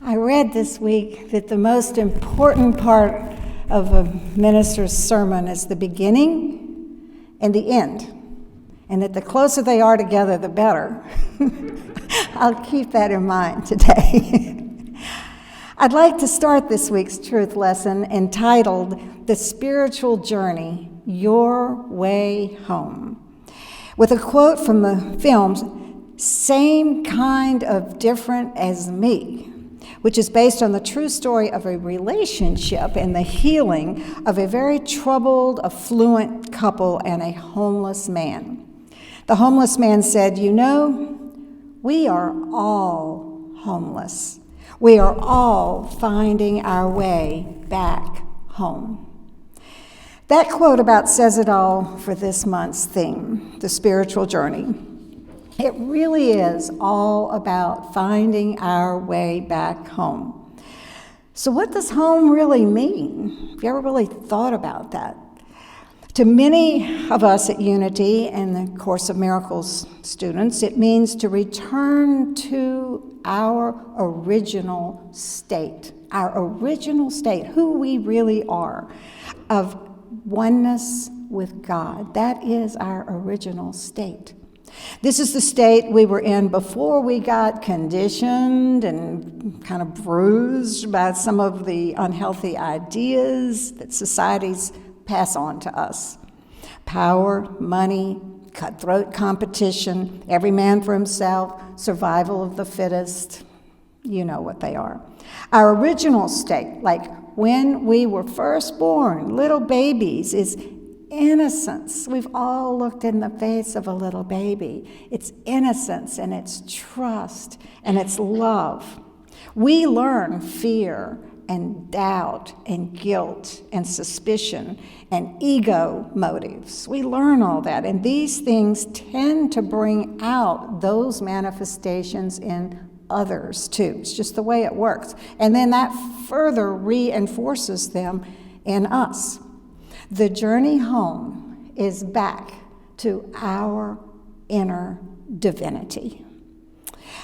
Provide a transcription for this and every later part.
I read this week that the most important part of a minister's sermon is the beginning and the end, and that the closer they are together, the better. I'll keep that in mind today. I'd like to start this week's truth lesson entitled, "The Spiritual Journey, Your Way Home," with a quote from the film, "Same Kind of Different as Me," which is based on the true story of a relationship and the healing of a very troubled, affluent couple and a homeless man. The homeless man said, "You know, we are all homeless. We are all finding our way back home." That quote about says it all for this month's theme, the spiritual journey. It really is all about finding our way back home. So what does home really mean? Have you ever really thought about that? To many of us at Unity and the Course of Miracles students, it means to return to our original state, who we really are, of oneness with God. That is our original state. This is the state we were in before we got conditioned and kind of bruised by some of the unhealthy ideas that societies pass on to us. Power, money, cutthroat competition, every man for himself, survival of the fittest. You know what they are. Our original state, like when we were first born, little babies, is innocence. We've all looked in the face of a little baby. It's innocence and it's trust and it's love. We learn fear and doubt and guilt and suspicion and ego motives. We learn all that, and these things tend to bring out those manifestations in others too. It's just the way it works. And then that further reinforces them in us. The journey home is back to our inner divinity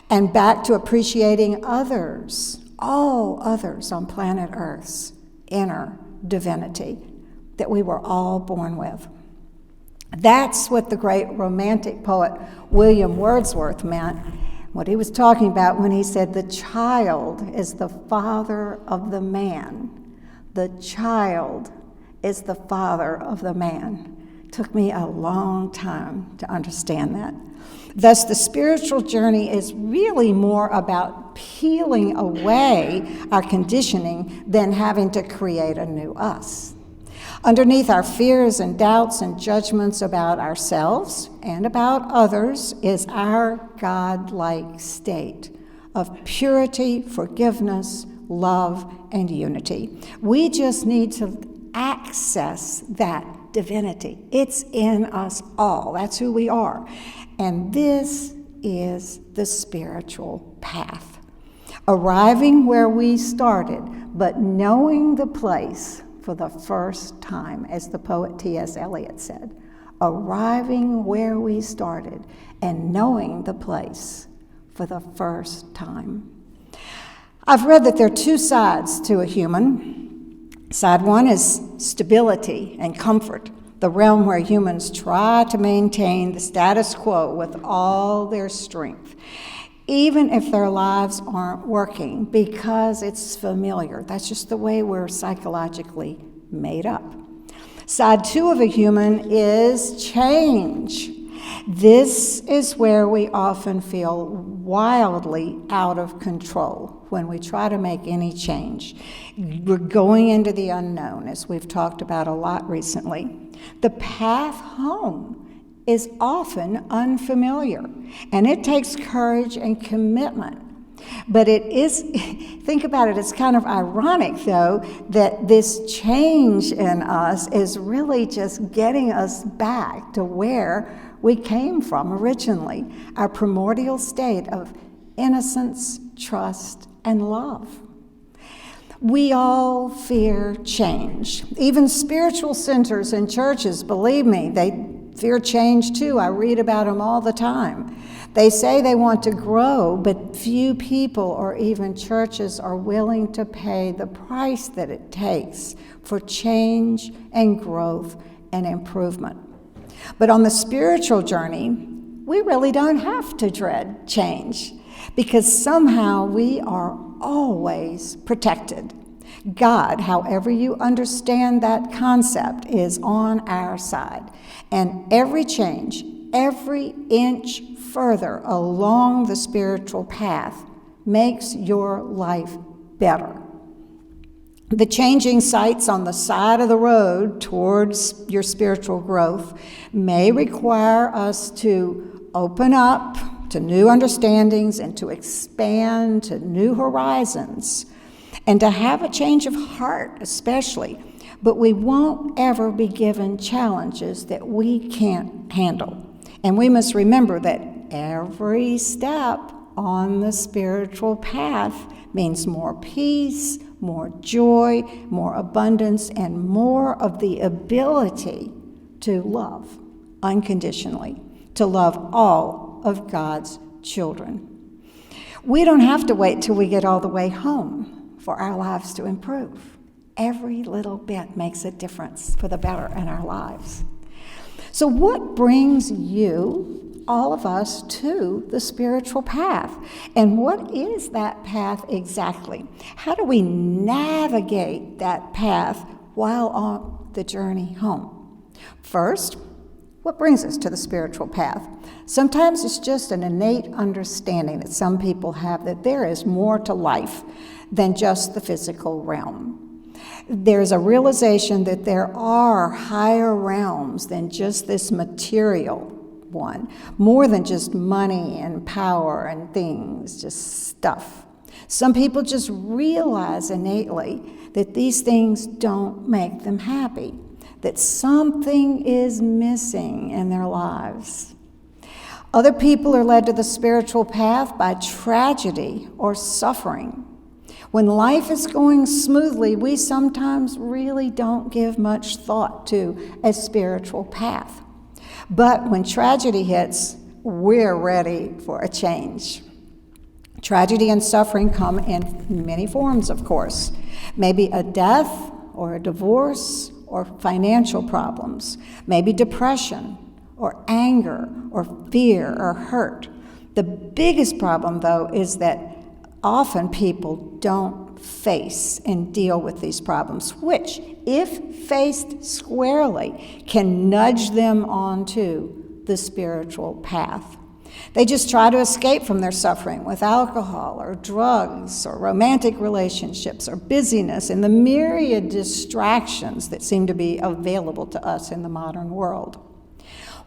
and back to appreciating others, all others on planet Earth's inner divinity that we were all born with. That's what the great romantic poet William Wordsworth meant, what he was talking about when he said, "The child is the father of the man. The child is the father of the man." Took me a long time to understand that. Thus, the spiritual journey is really more about peeling away our conditioning than having to create a new us. Underneath our fears and doubts and judgments about ourselves and about others is our God-like state of purity, forgiveness, love, and unity. We just need to access that divinity. It's in us all. That's who we are. And this is the spiritual path. Arriving where we started, but knowing the place for the first time, as the poet T.S. Eliot said. Arriving where we started and knowing the place for the first time. I've read that there are two sides to a human. Side one is stability and comfort, the realm where humans try to maintain the status quo with all their strength, even if their lives aren't working, because it's familiar. That's just the way we're psychologically made up. Side two of a human is change. This is where we often feel wildly out of control when we try to make any change. We're going into the unknown, as we've talked about a lot recently. The path home is often unfamiliar, and it takes courage and commitment. But it is, think about it, it's kind of ironic, though, that this change in us is really just getting us back to where we came from originally, our primordial state of innocence, trust, and love. We all fear change. Even spiritual centers and churches, believe me, they fear change too. I read about them all the time. They say they want to grow, but few people or even churches are willing to pay the price that it takes for change and growth and improvement. But on the spiritual journey, we really don't have to dread change because somehow we are always protected. God, however you understand that concept, is on our side. And every change, every inch further along the spiritual path makes your life better. The changing sights on the side of the road towards your spiritual growth may require us to open up to new understandings and to expand to new horizons and to have a change of heart especially. But we won't ever be given challenges that we can't handle. And we must remember that every step on the spiritual path means more peace, more joy, more abundance, and more of the ability to love unconditionally, to love all of God's children. We don't have to wait till we get all the way home for our lives to improve. Every little bit makes a difference for the better in our lives. So what brings you, all of us, to the spiritual path? And what is that path exactly? How do we navigate that path while on the journey home? First, what brings us to the spiritual path? Sometimes it's just an innate understanding that some people have that there is more to life than just the physical realm. There's a realization that there are higher realms than just this material one, more than just money and power and things, just stuff. Some people just realize innately that these things don't make them happy, that something is missing in their lives. Other people are led to the spiritual path by tragedy or suffering. When life is going smoothly, we sometimes really don't give much thought to a spiritual path. But when tragedy hits, we're ready for a change. Tragedy and suffering come in many forms, of course. Maybe a death or a divorce or financial problems, maybe depression or anger or fear or hurt. The biggest problem, though, is that often people don't face and deal with these problems, which, if faced squarely, can nudge them onto the spiritual path. They just try to escape from their suffering with alcohol or drugs or romantic relationships or busyness and the myriad distractions that seem to be available to us in the modern world.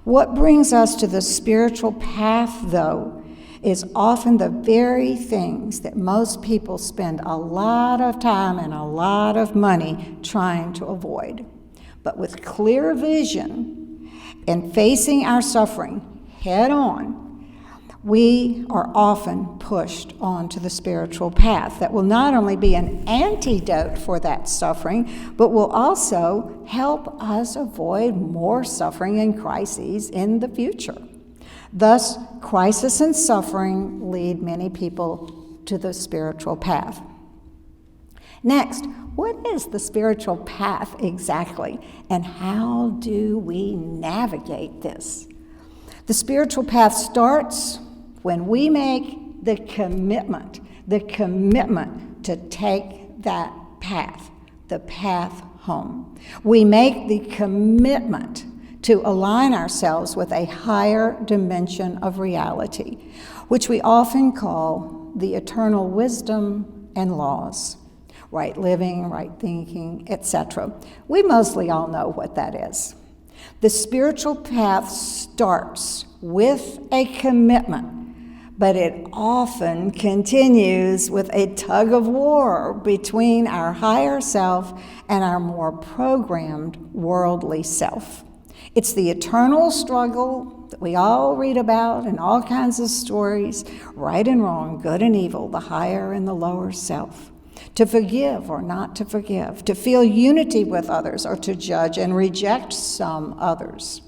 What brings us to the spiritual path, though, is often the very things that most people spend a lot of time and a lot of money trying to avoid. But with clear vision and facing our suffering head on, we are often pushed onto the spiritual path that will not only be an antidote for that suffering, but will also help us avoid more suffering and crises in the future. Thus, crisis and suffering lead many people to the spiritual path. Next, what is the spiritual path exactly, and how do we navigate this? The spiritual path starts when we make the commitment to take that path, the path home. We make the commitment to align ourselves with a higher dimension of reality, which we often call the eternal wisdom and laws, right living, right thinking, etc. We mostly all know what that is. The spiritual path starts with a commitment, but it often continues with a tug of war between our higher self and our more programmed worldly self. It's the eternal struggle that we all read about in all kinds of stories, right and wrong, good and evil, the higher and the lower self. To forgive or not to forgive, to feel unity with others or to judge and reject some others.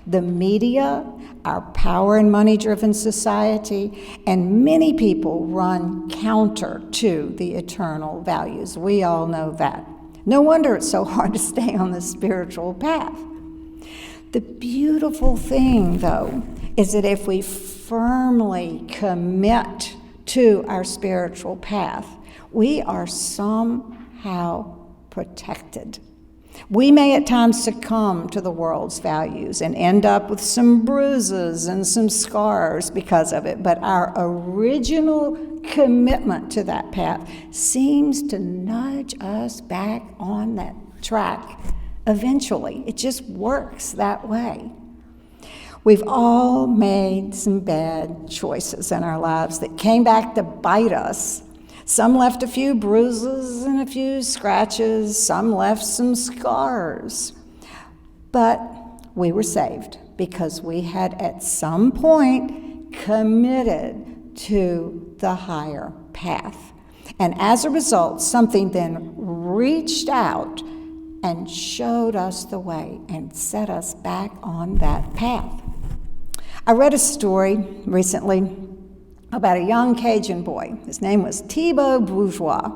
The media, our power and money-driven society, and many people run counter to the eternal values. We all know that. No wonder it's so hard to stay on the spiritual path. The beautiful thing, though, is that if we firmly commit to our spiritual path, we are somehow protected. We may at times succumb to the world's values and end up with some bruises and some scars because of it, but our original commitment to that path seems to nudge us back on that track eventually. It just works that way. We've all made some bad choices in our lives that came back to bite us. Some left a few bruises and a few scratches. Some left some scars. But we were saved because we had at some point committed to the higher path. And as a result, something then reached out and showed us the way and set us back on that path. I read a story recently about a young Cajun boy. His name was Thibaut Bourgeois.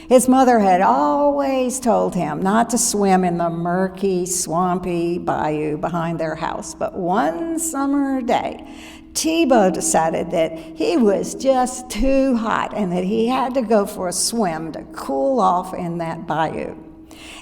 His mother had always told him not to swim in the murky, swampy bayou behind their house. But one summer day, Thibaut decided that he was just too hot and that he had to go for a swim to cool off in that bayou.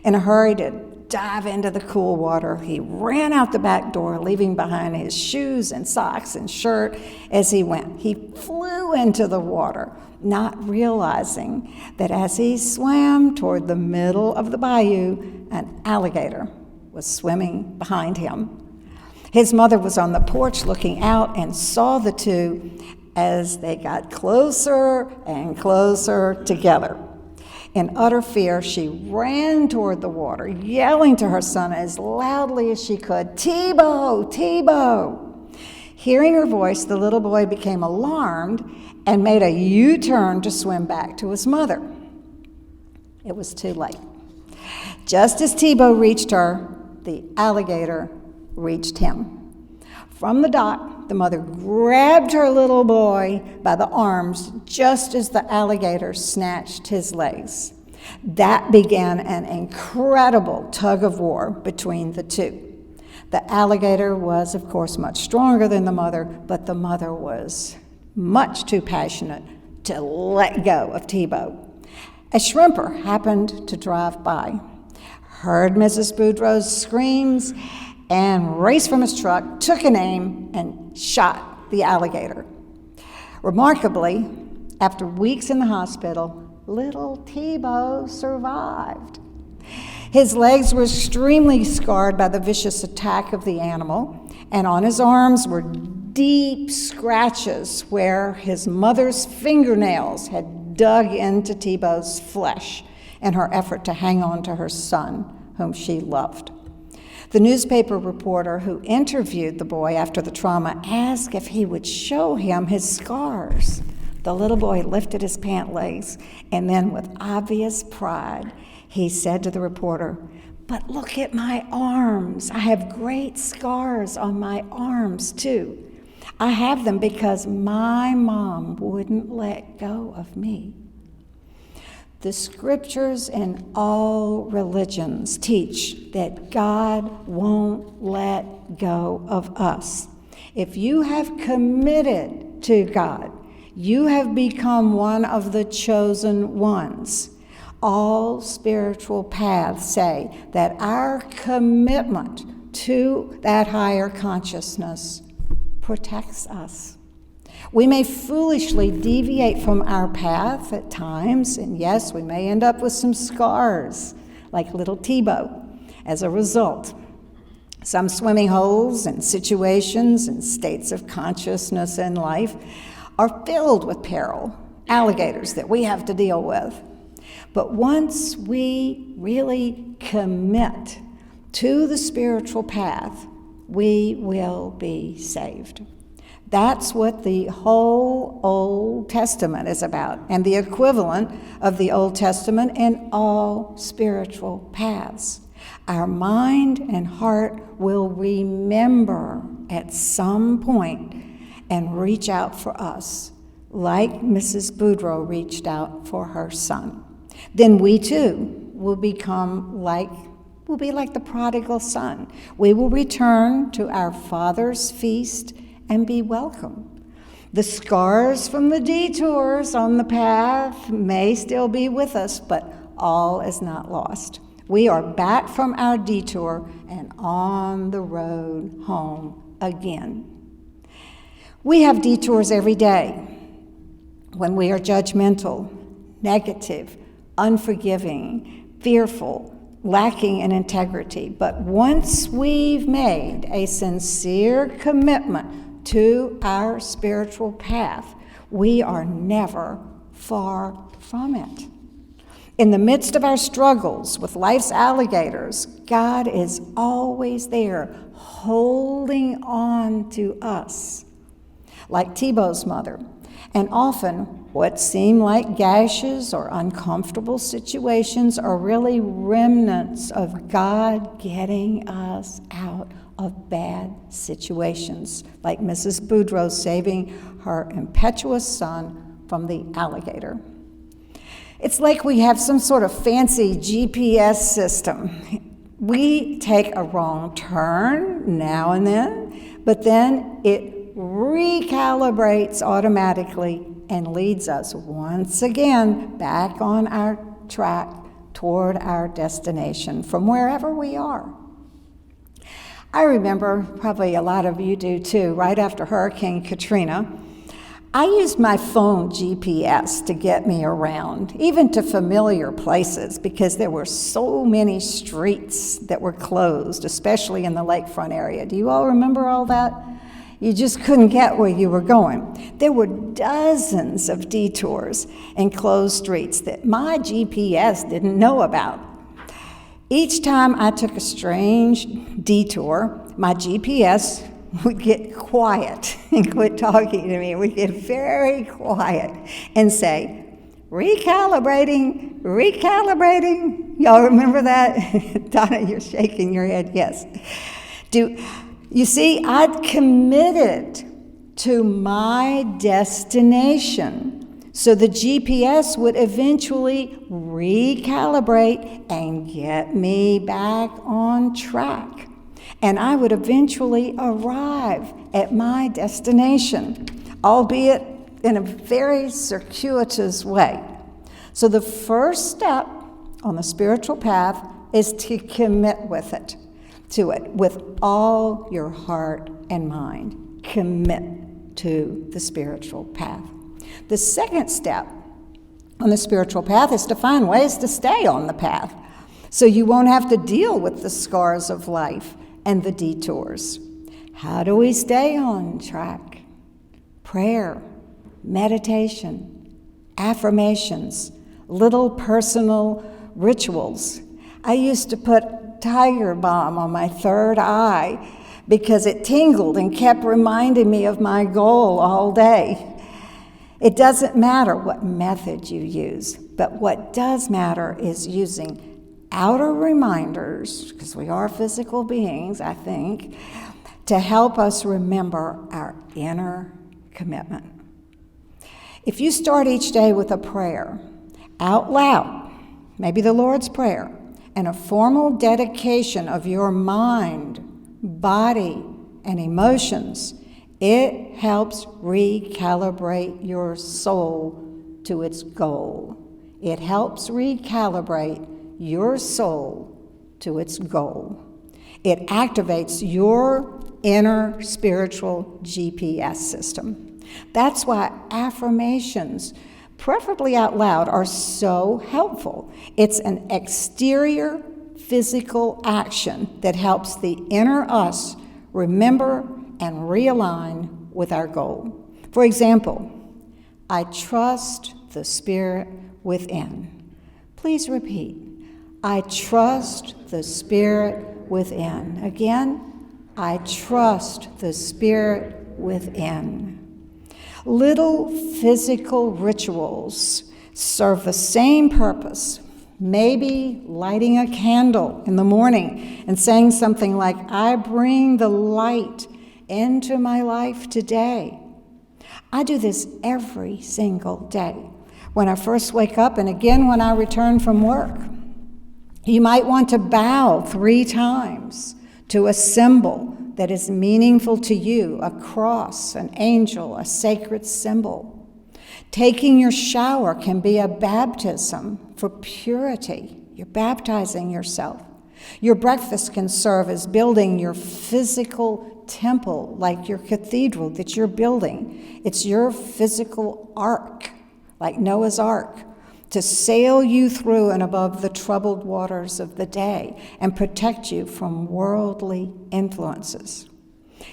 In a hurry to dive into the cool water, he ran out the back door, leaving behind his shoes and socks and shirt as he went. He flew into the water, not realizing that as he swam toward the middle of the bayou, an alligator was swimming behind him. His mother was on the porch looking out and saw the two as they got closer and closer together. In utter fear, she ran toward the water, yelling to her son as loudly as she could, "Thibaut, Thibaut!" Hearing her voice, the little boy became alarmed and made a U-turn to swim back to his mother. It was too late. Just as Thibaut reached her, the alligator reached him. From the dock, the mother grabbed her little boy by the arms just as the alligator snatched his legs. That began an incredible tug of war between the two. The alligator was, of course, much stronger than the mother, but the mother was much too passionate to let go of Thibaut. A shrimper happened to drive by, heard Mrs. Boudreaux's screams, and raced from his truck, took an aim, and shot the alligator. Remarkably, after weeks in the hospital, little Thibaut survived. His legs were extremely scarred by the vicious attack of the animal, and on his arms were deep scratches where his mother's fingernails had dug into Thibaut's flesh in her effort to hang on to her son, whom she loved. The newspaper reporter who interviewed the boy after the trauma asked if he would show him his scars. The little boy lifted his pant legs, and then with obvious pride, he said to the reporter, "But look at my arms. I have great scars on my arms, too. I have them because my mom wouldn't let go of me." The scriptures in all religions teach that God won't let go of us. If you have committed to God, you have become one of the chosen ones. All spiritual paths say that our commitment to that higher consciousness protects us. We may foolishly deviate from our path at times, and yes, we may end up with some scars, like little Thibaut, as a result. Some swimming holes and situations and states of consciousness in life are filled with peril, alligators that we have to deal with. But once we really commit to the spiritual path, we will be saved. That's what the whole Old Testament is about, and the equivalent of the Old Testament in all spiritual paths. Our mind and heart will remember at some point and reach out for us, like Mrs. Boudreau reached out for her son. Then we too will be like the prodigal son. We will return to our Father's feast and be welcome. The scars from the detours on the path may still be with us, but all is not lost. We are back from our detour and on the road home again. We have detours every day when we are judgmental, negative, unforgiving, fearful, lacking in integrity. But once we've made a sincere commitment to our spiritual path, we are never far from it. In the midst of our struggles with life's alligators, God is always there, holding on to us. Like Thibaut's mother, and often what seem like gashes or uncomfortable situations are really remnants of God getting us out of bad situations, like Mrs. Boudreau saving her impetuous son from the alligator. It's like we have some sort of fancy GPS system. We take a wrong turn now and then, but then it recalibrates automatically and leads us once again back on our track toward our destination from wherever we are. I remember, probably a lot of you do too, right after Hurricane Katrina, I used my phone GPS to get me around, even to familiar places, because there were so many streets that were closed, especially in the lakefront area. Do you all remember all that? You just couldn't get where you were going. There were dozens of detours and closed streets that my GPS didn't know about. Each time I took a strange detour, my GPS would get quiet and quit talking to me. We'd get very quiet and say, recalibrating. Y'all remember that? Donna, you're shaking your head, yes. You see, I'd committed to my destination, so the GPS would eventually recalibrate and get me back on track. And I would eventually arrive at my destination, albeit in a very circuitous way. So the first step on the spiritual path is to commit to it with all your heart and mind. Commit to the spiritual path. The second step on the spiritual path is to find ways to stay on the path so you won't have to deal with the scars of life and the detours. How do we stay on track? Prayer, meditation, affirmations, little personal rituals. I used to put tiger balm on my third eye because it tingled and kept reminding me of my goal all day. It doesn't matter what method you use, but what does matter is using outer reminders, because we are physical beings, I think, to help us remember our inner commitment. If you start each day with a prayer out loud, maybe the Lord's Prayer, and a formal dedication of your mind, body, and emotions, it helps recalibrate your soul to its goal. It helps recalibrate your soul to its goal. It activates your inner spiritual GPS system. That's why affirmations, preferably out loud, are so helpful. It's an exterior physical action that helps the inner us remember and realign with our goal. For example, I trust the Spirit within. Please repeat. I trust the Spirit within. Again, I trust the Spirit within. Little physical rituals serve the same purpose, Maybe lighting a candle in the morning and saying something like, I bring the light into my life today. I do this every single day, when I first wake up and again when I return from work. You might want to bow 3 times to a symbol that is meaningful to you, a cross, an angel, a sacred symbol. Taking your shower can be a baptism for purity. You're baptizing yourself. Your breakfast can serve as building your physical temple, like your cathedral that you're building. It's your physical ark, like Noah's Ark, to sail you through and above the troubled waters of the day and protect you from worldly influences.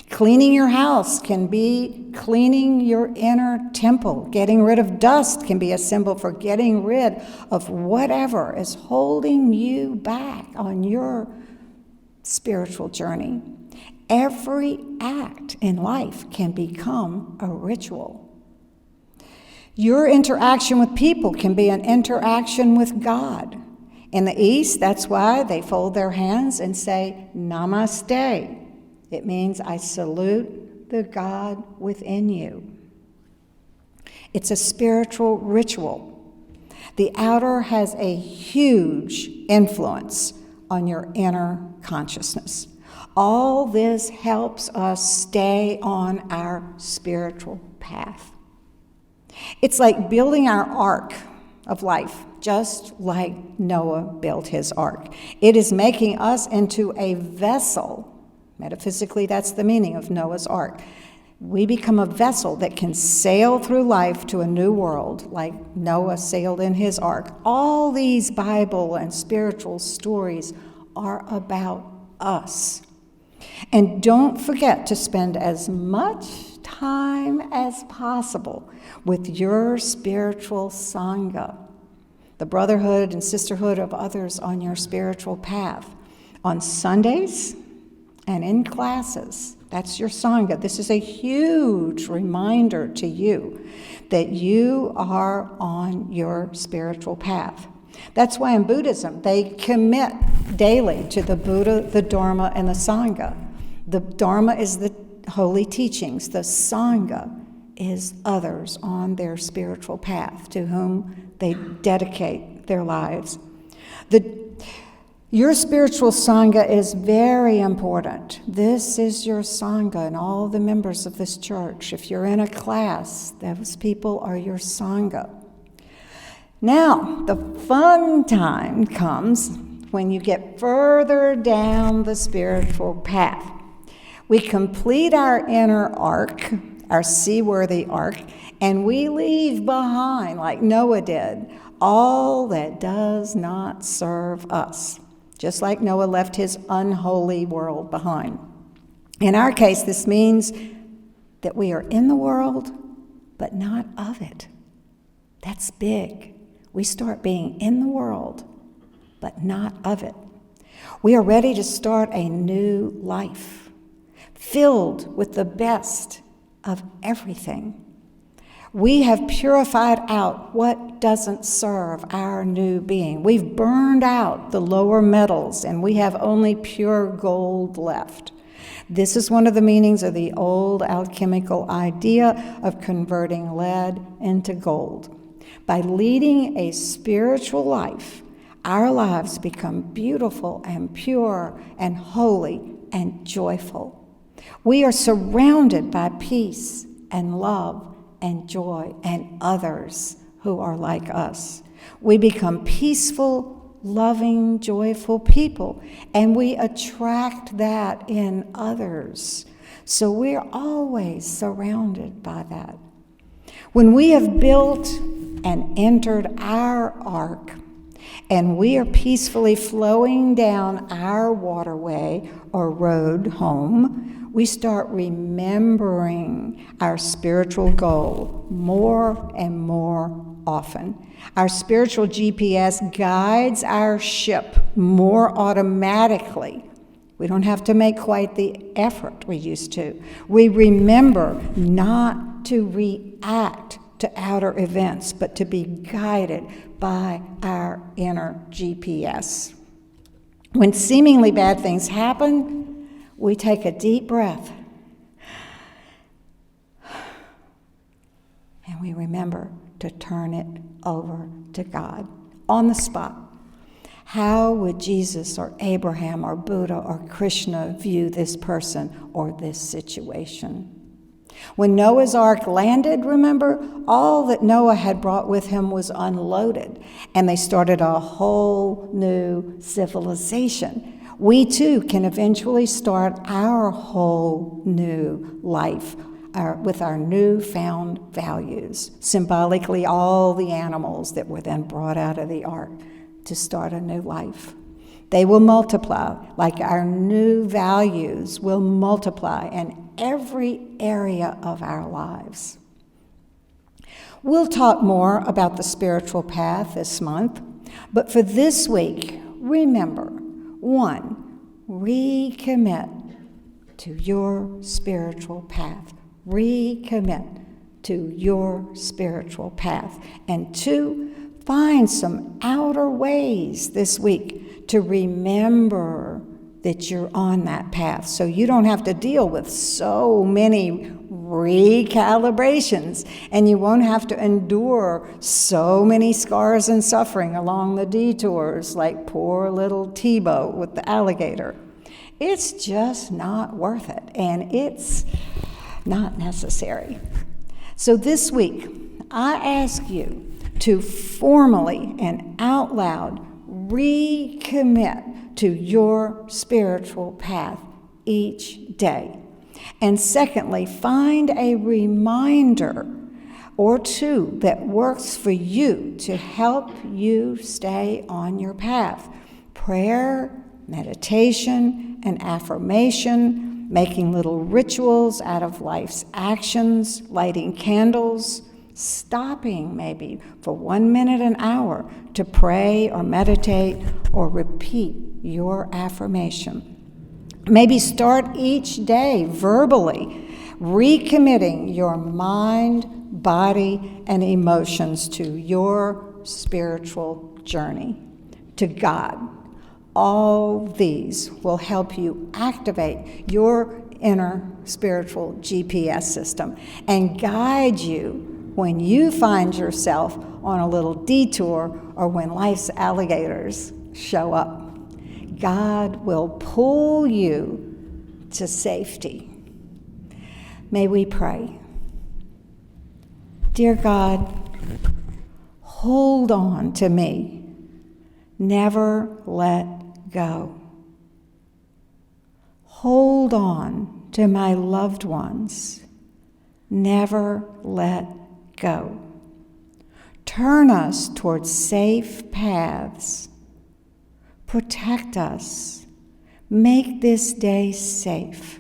Cleaning your house can be cleaning your inner temple. Getting rid of dust can be a symbol for getting rid of whatever is holding you back on your spiritual journey. Every act in life can become a ritual. Your interaction with people can be an interaction with God. In the East, that's why they fold their hands and say, Namaste. It means I salute the God within you. It's a spiritual ritual. The outer has a huge influence on your inner consciousness. All this helps us stay on our spiritual path. It's like building our ark of life, just like Noah built his ark. It is making us into a vessel. Metaphysically, that's the meaning of Noah's Ark. We become a vessel that can sail through life to a new world, like Noah sailed in his ark. All these Bible and spiritual stories are about us. And don't forget to spend as much time as possible with your spiritual Sangha, the brotherhood and sisterhood of others on your spiritual path. On Sundays, and in classes, that's your Sangha. This is a huge reminder to you that you are on your spiritual path. That's why in Buddhism, they commit daily to the Buddha, the Dharma, and the Sangha. The Dharma is the holy teachings. The Sangha is others on their spiritual path to whom they dedicate their lives. Your spiritual Sangha is very important. This is your Sangha and all the members of this church. If you're in a class, those people are your Sangha. Now, the fun time comes when you get further down the spiritual path. We complete our inner ark, our seaworthy ark, and we leave behind, like Noah did, all that does not serve us. Just like Noah left his unholy world behind. In our case, this means that we are in the world, but not of it. That's big. We start being in the world, but not of it. We are ready to start a new life, filled with the best of everything. We have purified out what doesn't serve our new being. We've burned out the lower metals, and we have only pure gold left. This is one of the meanings of the old alchemical idea of converting lead into gold. By leading a spiritual life, our lives become beautiful and pure and holy and joyful. We are surrounded by peace and love and joy, and others who are like us. We become peaceful, loving, joyful people, and we attract that in others. So we're always surrounded by that. When we have built and entered our ark, and we are peacefully flowing down our waterway or road home, we start remembering our spiritual goal more and more often. Our spiritual GPS guides our ship more automatically. We don't have to make quite the effort we used to. We remember not to react to outer events, but to be guided by our inner GPS. When seemingly bad things happen, we take a deep breath and we remember to turn it over to God on the spot. How would Jesus or Abraham or Buddha or Krishna view this person or this situation? When Noah's ark landed, remember, all that Noah had brought with him was unloaded, and they started a whole new civilization. We too can eventually start our whole new life with our newfound values, symbolically all the animals that were then brought out of the ark to start a new life. They will multiply like our new values will multiply in every area of our lives. We'll talk more about the spiritual path this month, but for this week, remember, 1, recommit to your spiritual path. Recommit to your spiritual path. And 2, find some outer ways this week to remember that you're on that path, so you don't have to deal with so many recalibrations, and you won't have to endure so many scars and suffering along the detours like poor little Tebow with the alligator. It's just not worth it, and it's not necessary. So this week, I ask you to formally and out loud recommit to your spiritual path each day. And secondly, find a reminder or 2 that works for you to help you stay on your path. Prayer, meditation, and affirmation, making little rituals out of life's actions, lighting candles, stopping maybe for 1 minute an hour to pray or meditate or repeat your affirmation. Maybe start each day verbally, recommitting your mind, body, and emotions to your spiritual journey, to God. All these will help you activate your inner spiritual GPS system and guide you when you find yourself on a little detour or when life's alligators show up. God will pull you to safety. May we pray. Dear God, hold on to me. Never let go. Hold on to my loved ones. Never let go. Turn us towards safe paths. Protect us. Make this day safe.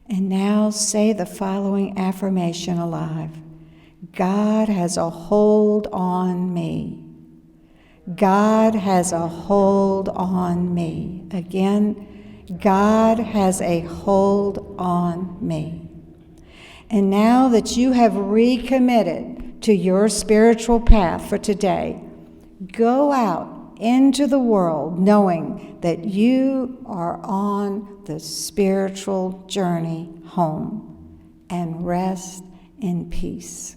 And now say the following affirmation aloud. God has a hold on me. God has a hold on me. Again, God has a hold on me. And now that you have recommitted to your spiritual path for today, go out into the world knowing that you are on the spiritual journey home, and rest in peace.